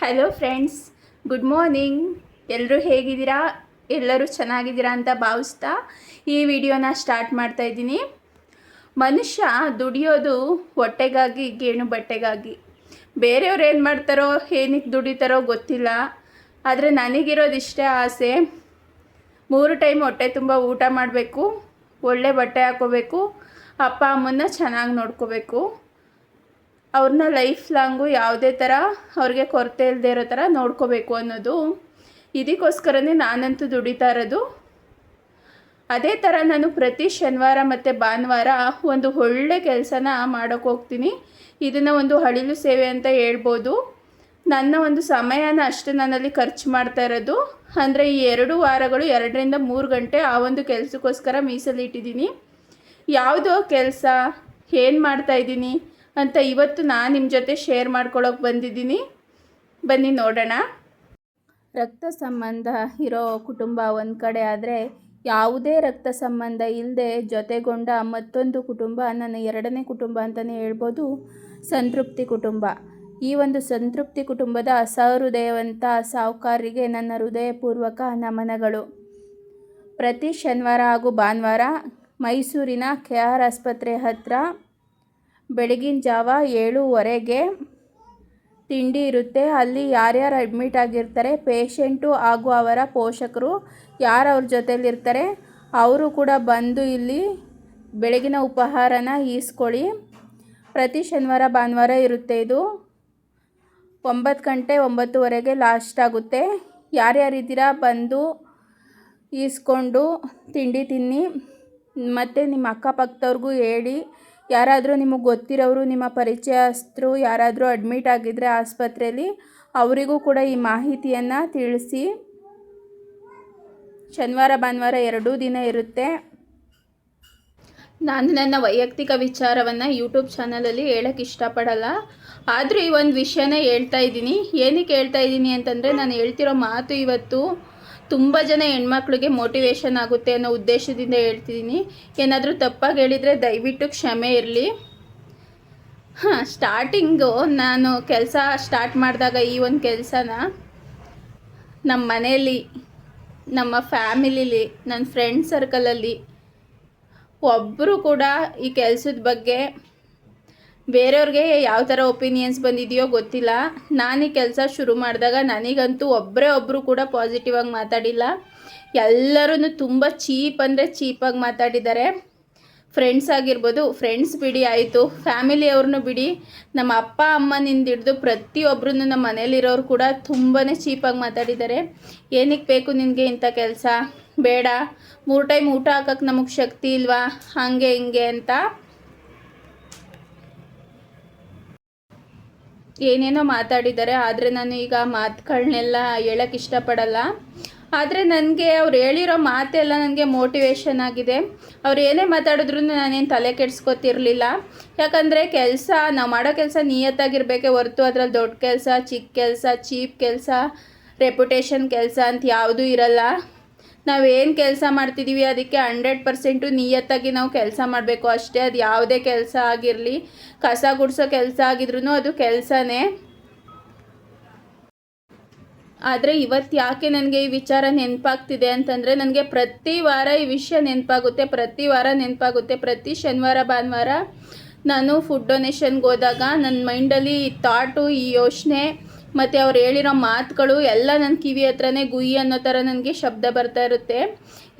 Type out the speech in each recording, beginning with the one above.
Hello friends, good morning. ಎಲ್ಲರೂ ಹೇಗಿದ್ದೀರಾ? ಎಲ್ಲರೂ ಚೆನ್ನಾಗಿದ್ದೀರಾ ಅಂತ ಭಾವಿಸ್ತಾ ಈ ವಿಡಿಯೋನ ಸ್ಟಾರ್ಟ್ ಮಾಡ್ತಾ ಇದ್ದೀನಿ. ಮನುಷ್ಯ ದುಡಿಯೋದು ಹೊಟ್ಟೆಗಾಗಿ, ಗೇಣು ಬಟ್ಟೆಗಾಗಿ. ಬೇರೆಯವ್ರು ಏನು ಮಾಡ್ತಾರೋ, ಏನಕ್ಕೆ ದುಡಿತಾರೋ ಗೊತ್ತಿಲ್ಲ. ಆದರೆ ನನಗಿರೋದಿಷ್ಟೇ ಆಸೆ, 3 ಟೈಮ್ ಹೊಟ್ಟೆ ತುಂಬ ಊಟ ಮಾಡಬೇಕು, ಒಳ್ಳೆ ಬಟ್ಟೆ ಹಾಕೋಬೇಕು, ಅಪ್ಪ ಅಮ್ಮನ್ನ ಚೆನ್ನಾಗಿ ನೋಡ್ಕೋಬೇಕು, ಅವ್ರನ್ನ ಲೈಫ್ ಲಾಂಗು ಯಾವುದೇ ಥರ ಅವ್ರಿಗೆ ಕೊರತೆ ಇಲ್ಲದೆ ಇರೋ ಥರ ನೋಡ್ಕೋಬೇಕು ಅನ್ನೋದು. ಇದಕ್ಕೋಸ್ಕರನೇ ನಾನಂತೂ ದುಡಿತಾ ಇರೋದು. ಅದೇ ಥರ ನಾನು ಪ್ರತಿ ಶನಿವಾರ ಮತ್ತು ಭಾನುವಾರ ಒಂದು ಒಳ್ಳೆ ಕೆಲಸನ ಮಾಡೋಕ್ಕೆ ಹೋಗ್ತೀನಿ. ಇದನ್ನು ಒಂದು ಅಳಿಲು ಸೇವೆ ಅಂತ ಹೇಳ್ಬೋದು. ನನ್ನ ಒಂದು ಸಮಯನ ಅಷ್ಟು ನಾನಲ್ಲಿ ಖರ್ಚು ಮಾಡ್ತಾ ಇರೋದು. ಅಂದರೆ ಈ 2 ವಾರಗಳು 2 ರಿಂದ 3 ಗಂಟೆ ಆ ಒಂದು ಕೆಲಸಕ್ಕೋಸ್ಕರ ಮೀಸಲಿಟ್ಟಿದ್ದೀನಿ. ಯಾವುದೋ ಕೆಲಸ, ಏನು ಮಾಡ್ತಾಯಿದ್ದೀನಿ ಅಂತ ಇವತ್ತು ನಾನು ನಿಮ್ಮ ಜೊತೆ ಶೇರ್ ಮಾಡ್ಕೊಳ್ಳೋಕೆ ಬಂದಿದ್ದೀನಿ. ಬನ್ನಿ ನೋಡೋಣ. ರಕ್ತ ಸಂಬಂಧ ಇರೋ ಕುಟುಂಬ ಒಂದು ಕಡೆ ಆದರೆ, ಯಾವುದೇ ರಕ್ತ ಸಂಬಂಧ ಇಲ್ಲದೆ ಜೊತೆಗೊಂಡ ಮತ್ತೊಂದು ಕುಟುಂಬ ನನ್ನ 2ನೇ ಕುಟುಂಬ ಅಂತಲೇ ಹೇಳ್ಬೋದು, ಸಂತೃಪ್ತಿ ಕುಟುಂಬ. ಈ ಒಂದು ಸಂತೃಪ್ತಿ ಕುಟುಂಬದ ಸಹೃದಯವಂತ ಸಾಹುಕಾರರಿಗೆ ನನ್ನ ಹೃದಯಪೂರ್ವಕ ನಮನಗಳು. ಪ್ರತಿ ಶನಿವಾರ ಹಾಗೂ ಭಾನುವಾರ ಮೈಸೂರಿನ KR ಆಸ್ಪತ್ರೆ ಹತ್ತಿರ ಬೆಳಗಿನ ಜಾವ 7:15ಗೆ ತಿಂಡಿ ಇರುತ್ತೆ. ಅಲ್ಲಿ ಯಾರ್ಯಾರು ಅಡ್ಮಿಟ್ ಆಗಿರ್ತಾರೆ, ಪೇಷಂಟು ಹಾಗೂ ಅವರ ಪೋಷಕರು ಯಾರು ಅವ್ರ ಜೊತೆಲಿರ್ತಾರೆ ಅವರು ಕೂಡ ಬಂದು ಇಲ್ಲಿ ಬೆಳಗಿನ ಉಪಹಾರನ ಈಸ್ಕೊಳ್ಳಿ. ಪ್ರತಿ ಶನಿವಾರ ಭಾನುವಾರ ಇರುತ್ತೆ. ಇದು 9 ಗಂಟೆ 9:30ಗೆ ಲಾಸ್ಟ್ ಆಗುತ್ತೆ. ಯಾರ್ಯಾರಿದ್ದೀರಾ ಬಂದು ಈಸ್ಕೊಂಡು ತಿಂಡಿ ತಿನ್ನಿ. ಮತ್ತು ನಿಮ್ಮ ಅಕ್ಕಪಕ್ಕದವ್ರಿಗೂ ಹೇಳಿ. ಯಾರಾದರೂ ನಿಮಗೆ ಗೊತ್ತಿರೋರು, ನಿಮ್ಮ ಪರಿಚಯಸ್ಥರು ಯಾರಾದರೂ ಅಡ್ಮಿಟ್ ಆಗಿದ್ದರೆ ಆಸ್ಪತ್ರೆಯಲ್ಲಿ, ಅವರಿಗೂ ಕೂಡ ಈ ಮಾಹಿತಿಯನ್ನು ತಿಳಿಸಿ. ಶನಿವಾರ ಭಾನುವಾರ 2 ದಿನ ಇರುತ್ತೆ. ನಾನು ನನ್ನ ವೈಯಕ್ತಿಕ ವಿಚಾರವನ್ನು ಯೂಟ್ಯೂಬ್ ಚಾನಲಲ್ಲಿ ಹೇಳೋಕ್ಕೆ ಇಷ್ಟಪಡಲ್ಲ. ಆದರೂ ಈ ಒಂದು ವಿಷಯನ ಹೇಳ್ತಾ ಇದ್ದೀನಿ. ಏನಕ್ಕೆ ಹೇಳ್ತಾ ಇದ್ದೀನಿ ಅಂತಂದರೆ, ನಾನು ಹೇಳ್ತಿರೋ ಮಾತು ಇವತ್ತು ತುಂಬ ಜನ ಹೆಣ್ಮಕ್ಳಿಗೆ ಮೋಟಿವೇಶನ್ ಆಗುತ್ತೆ ಅನ್ನೋ ಉದ್ದೇಶದಿಂದ ಹೇಳ್ತಿದ್ದೀನಿ. ಏನಾದರೂ ತಪ್ಪಾಗಿ ಹೇಳಿದರೆ ದಯವಿಟ್ಟು ಕ್ಷಮೆ ಇರಲಿ. ಸ್ಟಾರ್ಟಿಂಗು ನಾನು ಕೆಲಸ ಸ್ಟಾರ್ಟ್ ಮಾಡಿದಾಗ ಈ ಒಂದು ಕೆಲಸನ ನಮ್ಮ ಮನೆಯಲ್ಲಿ, ನಮ್ಮ ಫ್ಯಾಮಿಲಿಲಿ, ನನ್ನ ಫ್ರೆಂಡ್ ಸರ್ಕಲಲ್ಲಿ ಒಬ್ಬರು ಕೂಡ ಈ ಕೆಲಸದ ಬಗ್ಗೆ ಬೇರೆಯವ್ರಿಗೆ ಯಾವ ಥರ ಒಪಿನಿಯನ್ಸ್ ಬಂದಿದೆಯೋ ಗೊತ್ತಿಲ್ಲ. ನಾನು ಈ ಕೆಲಸ ಶುರು ಮಾಡಿದಾಗ ನನಗಂತೂ ಒಬ್ಬರು ಕೂಡ ಪಾಸಿಟಿವ್ ಆಗಿ ಮಾತಾಡಿಲ್ಲ. ಎಲ್ಲರೂ ತುಂಬ ಚೀಪ್ ಅಂದರೆ ಚೀಪಾಗಿ ಮಾತಾಡಿದ್ದಾರೆ. ಫ್ರೆಂಡ್ಸ್ ಆಗಿರ್ಬೋದು, ಫ್ರೆಂಡ್ಸ್ ಬಿಡಿ ಆಯಿತು, ಫ್ಯಾಮಿಲಿಯವ್ರನ್ನೂ ಬಿಡಿ, ನಮ್ಮ ಅಪ್ಪ ಅಮ್ಮನಿಂದ ಹಿಡಿದು ಪ್ರತಿಯೊಬ್ಬರೂ ನಮ್ಮ ಮನೇಲಿರೋರು ಕೂಡ ತುಂಬಾ ಚೀಪಾಗಿ ಮಾತಾಡಿದ್ದಾರೆ. ಏನಕ್ಕೆ ಬೇಕು ನಿನಗೆ ಇಂಥ ಕೆಲಸ, ಬೇಡ, 3 ಟೈಮ್ ಊಟ ಹಾಕೋಕ್ಕೆ ನಮಗೆ ಶಕ್ತಿ ಇಲ್ವಾ, ಹಾಗೆ ಹಿಂಗೆ ಅಂತ ಏನೇನೋ ಮಾತಾಡಿದ್ದಾರೆ. ಆದರೆ ನಾನು ಈಗ ಮಾತುಗಳನ್ನೆಲ್ಲ ಹೇಳೋಕ್ಕೆ ಇಷ್ಟಪಡಲ್ಲ. ಆದರೆ ನನಗೆ ಅವ್ರು ಹೇಳಿರೋ ಮಾತೆಲ್ಲ ನನಗೆ ಮೋಟಿವೇಶನ್ ಆಗಿದೆ. ಅವ್ರು ಏನೇ ಮಾತಾಡಿದ್ರು ನಾನೇನು ತಲೆ ಕೆಡಿಸ್ಕೊತಿರ್ಲಿಲ್ಲ. ಯಾಕಂದರೆ ಕೆಲಸ, ನಾವು ಮಾಡೋ ಕೆಲಸ ನಿಯತ್ತಾಗಿರಬೇಕೇ ಹೊರತು ಅದರಲ್ಲಿ ದೊಡ್ಡ ಕೆಲಸ, ಚಿಕ್ಕ ಕೆಲಸ, ಚೀಪ್ ಕೆಲಸ, ರೆಪ್ಯುಟೇಷನ್ ಕೆಲಸ ಅಂತ ಯಾವುದೂ ಇರಲ್ಲ. ನಾವೇನು ಕೆಲಸ ಮಾಡ್ತಿದ್ದೀವಿ ಅದಕ್ಕೆ 100% ನಿಯತ್ತಾಗಿ ನಾವು ಕೆಲಸ ಮಾಡಬೇಕು ಅಷ್ಟೇ. ಅದು ಯಾವುದೇ ಕೆಲಸ ಆಗಿರಲಿ, ಕಸ ಗುಡಿಸೋ ಕೆಲಸ ಆಗಿದ್ರೂ ಅದು ಕೆಲಸನೇ. ಆದರೆ ಇವತ್ತು ಯಾಕೆ ನನಗೆ ಈ ವಿಚಾರ ನೆನಪಾಗ್ತಿದೆ ಅಂತಂದರೆ, ನನಗೆ ಪ್ರತಿ ವಾರ ಈ ವಿಷಯ ನೆನಪಾಗುತ್ತೆ, ಪ್ರತಿ ವಾರ ನೆನಪಾಗುತ್ತೆ. ಪ್ರತಿ ಶನಿವಾರ ಭಾನುವಾರ ನಾನು ಫುಡ್ ಡೊನೇಷನ್ಗೆ ಹೋದಾಗ ನನ್ನ ಮೈಂಡಲ್ಲಿ ಈ ಥಾಟು, ಈ ಯೋಚನೆ ಮತ್ತು ಅವ್ರು ಹೇಳಿರೋ ಮಾತುಗಳು ಎಲ್ಲ ನನ್ನ ಕಿವಿ ಹತ್ರನೇ ಗುಯಿ ಅನ್ನೋ ಥರ ನನಗೆ ಶಬ್ದ ಬರ್ತಾ ಇರುತ್ತೆ.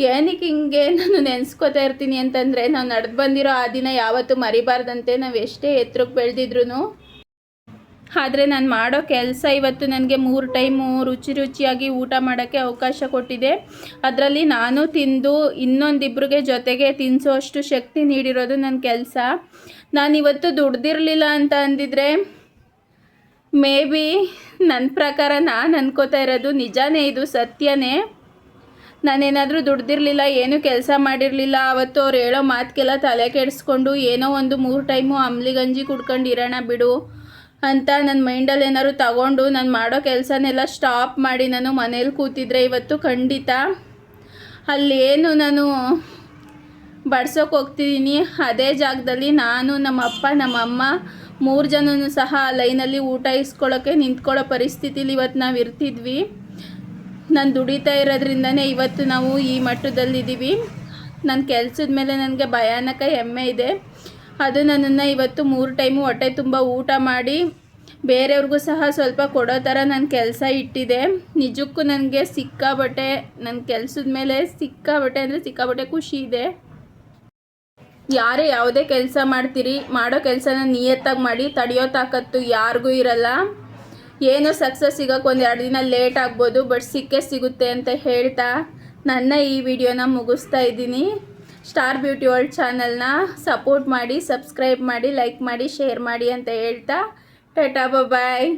ಏನಕ್ಕೆ ಹಿಂಗೆ ನಾನು ನೆನೆಸ್ಕೋತಾ ಇರ್ತೀನಿ ಅಂತಂದರೆ, ನಾವು ನಡೆದು ಬಂದಿರೋ ಆ ದಿನ ಯಾವತ್ತೂ ಮರಿಬಾರ್ದಂತೆ, ನಾವು ಎಷ್ಟೇ ಎತ್ತರಕ್ಕೆ ಬೆಳೆದಿದ್ರು. ಆದರೆ ನಾನು ಮಾಡೋ ಕೆಲಸ ಇವತ್ತು ನನಗೆ 3 ಟೈಮು ರುಚಿಯಾಗಿ ಊಟ ಮಾಡೋಕ್ಕೆ ಅವಕಾಶ ಕೊಟ್ಟಿದೆ. ಅದರಲ್ಲಿ ನಾನು ತಿಂದು ಇನ್ನೊಂದಿಬ್ಬರಿಗೆ ಜೊತೆಗೆ ತಿನ್ನಿಸೋ ಅಷ್ಟು ಶಕ್ತಿ ನೀಡಿರೋದು ನನ್ನ ಕೆಲಸ. ನಾನಿವತ್ತು ದುಡ್ದಿರಲಿಲ್ಲ ಅಂತ ಅಂದಿದ್ರೆ ಮೇ ಬಿ ನನ್ನ ಪ್ರಕಾರ ನಾನು ಅನ್ಕೋತಾ ಇರೋದು ನಿಜಾನೇ, ಇದು ಸತ್ಯನೇ. ನಾನೇನಾದರೂ ದುಡ್ದಿರಲಿಲ್ಲ, ಏನೂ ಕೆಲಸ ಮಾಡಿರಲಿಲ್ಲ, ಅವತ್ತು ಅವ್ರು ಹೇಳೋ ಮಾತಿಗೆಲ್ಲ ತಲೆ ಕೆಡಿಸ್ಕೊಂಡು ಏನೋ ಒಂದು 3 ಟೈಮು ಅಂಬ್ಲಿ ಗಂಜಿ ಕುಡ್ಕೊಂಡು ಇರೋಣ ಬಿಡು ಅಂತ ನನ್ನ ಮೈಂಡಲ್ಲಿ ಏನಾದ್ರು ತಗೊಂಡು ನಾನು ಮಾಡೋ ಕೆಲಸನೆಲ್ಲ ಸ್ಟಾಪ್ ಮಾಡಿ ನಾನು ಮನೇಲಿ ಕೂತಿದ್ರೆ ಇವತ್ತು ಖಂಡಿತ ಅಲ್ಲೇನು ನಾನು ಬಡ್ಸೋಕೆ ಹೋಗ್ತಿದ್ದೀನಿ ಅದೇ ಜಾಗದಲ್ಲಿ ನಾನು, ನಮ್ಮ ಅಪ್ಪ, ನಮ್ಮ ಅಮ್ಮ 3 ಜನನೂ ಸಹ ಲೈನಲ್ಲಿ ಊಟ ಇಸ್ಕೊಳ್ಳೋಕ್ಕೆ ನಿಂತ್ಕೊಳ್ಳೋ ಪರಿಸ್ಥಿತಿಲಿ ಇವತ್ತು ನಾವು ಇರ್ತಿದ್ವಿ. ನಾನು ದುಡಿತಾ ಇರೋದ್ರಿಂದನೇ ಇವತ್ತು ನಾವು ಈ ಮಟ್ಟದಲ್ಲಿದ್ದೀವಿ. ನನ್ನ ಕೆಲಸದ ಮೇಲೆ ನನಗೆ ಭಯಾನಕ ಹೆಮ್ಮೆ ಇದೆ. ಅದು ನನ್ನನ್ನು ಇವತ್ತು 3 ಟೈಮು ಹೊಟ್ಟೆ ತುಂಬ ಊಟ ಮಾಡಿ ಬೇರೆಯವ್ರಿಗೂ ಸಹ ಸ್ವಲ್ಪ ಕೊಡೋ ಥರ ನನ್ನ ಕೆಲಸ ಇಟ್ಟಿದೆ. ನಿಜಕ್ಕೂ ನನಗೆ ಸಿಕ್ಕಾಬಟ್ಟೆ ನನ್ನ ಕೆಲಸದ ಮೇಲೆ ಸಿಕ್ಕಾಬಟ್ಟೆ ಖುಷಿ ಇದೆ. ಯಾರೇ ಯಾವುದೇ ಕೆಲಸ ಮಾಡ್ತೀರಿ, ಮಾಡೋ ಕೆಲಸನ ನಿಯತ್ತಾಗಿ ಮಾಡಿ, ತಡೆಯೋ ತಾಕತ್ತು ಯಾರಿಗೂ ಇರಲ್ಲ. ಏನೋ ಸಕ್ಸಸ್ ಸಿಗೋಕ್ಕೆ 1-2 ದಿನ ಲೇಟ್ ಆಗ್ಬೋದು, ಬಟ್ ಸಿಕ್ಕೇ ಸಿಗುತ್ತೆ ಅಂತ ಹೇಳ್ತಾ ನನ್ನ ಈ ವಿಡಿಯೋನ ಮುಗಿಸ್ತಾ ಇದ್ದೀನಿ. ಸ್ಟಾರ್ ಬ್ಯೂಟಿ ವರ್ಲ್ಡ್ ಚಾನಲ್ನ ಸಪೋರ್ಟ್ ಮಾಡಿ, ಸಬ್ಸ್ಕ್ರೈಬ್ ಮಾಡಿ, ಲೈಕ್ ಮಾಡಿ, ಶೇರ್ ಮಾಡಿ ಅಂತ ಹೇಳ್ತಾ ಟಾಟಾ ಬಾಯ್.